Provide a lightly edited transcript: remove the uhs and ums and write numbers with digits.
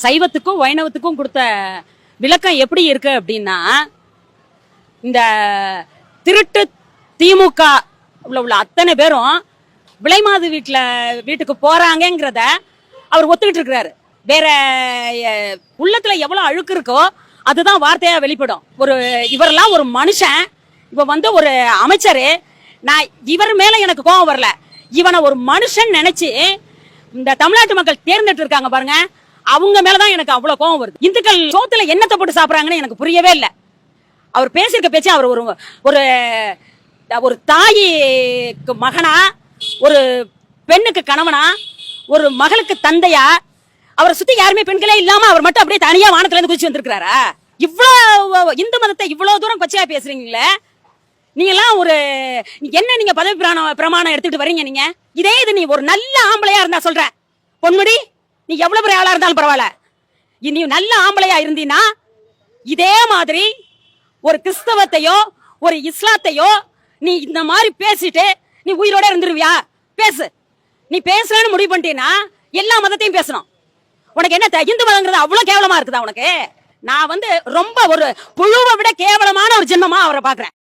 சைவத்துக்கும் வைணவத்துக்கும் கொடுத்த விளக்கம் எப்படி இருக்கு அப்படின்னா, இந்த திருட்டு திமுக உள்ள அத்தனை பேரும் விலைமாது வீட்டுக்கு போறாங்கிறத அவர் ஒத்துக்கிட்டு இருக்கிறாரு. வேற உள்ளத்துல எவ்வளவு அழுக்கு இருக்கோ அதுதான் வார்த்தையா வெளிப்படும். இவரெல்லாம் ஒரு மனுஷன், இவ ஒரு அமைச்சரு. நான் இவர் மேல எனக்கு கோபம் வரல, இவனை ஒரு மனுஷன் நினைச்சு இந்த தமிழ்நாட்டு மக்கள் தேர்ந்தெடுத்து இருக்காங்க பாருங்க, அவங்க மேலதான் எனக்கு அவ்வளவு கோபம் வருது. இந்துக்கள் சோத்துல என்னத்தை போட்டு சாப்பிடுறாங்கன்னு எனக்கு புரியவே இல்லை. அவர் பேசியிருக்க பேச்சு, அவர் ஒரு ஒரு தாய்க்கு மகனா, ஒரு பெண்ணுக்கு கணவனா, ஒரு மகளுக்கு தந்தையா, அவரை சுத்தி யாருமே பெண்களே இல்லாம அவர் மட்டும் அப்படியே தனியா வானத்துல இருந்து குதிச்சு வந்திருக்கிறாரா? இவ்வளவு இந்து மதத்தை இவ்வளவு தூரம் கொச்சையா பேசுறீங்களே, நீங்க எல்லாம் நீங்க பதவி பிரமாணம் எடுத்துட்டு வரீங்க. நீங்க இதே இது நீ ஒரு நல்ல ஆம்பளையா இருந்தா சொல்ற பொன்முடி, நீ எவ்வளவு பெரிய ஆளா இருந்தாலும் பரவாயில்ல, நீ நல்ல ஆம்பளையா இருந்தீன்னா இதே மாதிரி ஒரு கிறிஸ்தவத்தையோ ஒரு இஸ்லாத்தையோ நீ இந்த மாதிரி பேசிட்டு நீ உயிரோட இருந்துருவியா? பேசு. நீ பேசலன்னு முடிவு பண்ணிட்டீன்னா எல்லா மதத்தையும் பேசணும். உனக்கு என்ன இந்து மதங்கிறது அவ்வளவு கேவலமா இருக்குதா உனக்கு? நான் ரொம்ப ஒரு புழுவை விட கேவலமான ஒரு ஜென்மமா அவரை பாக்குறேன்.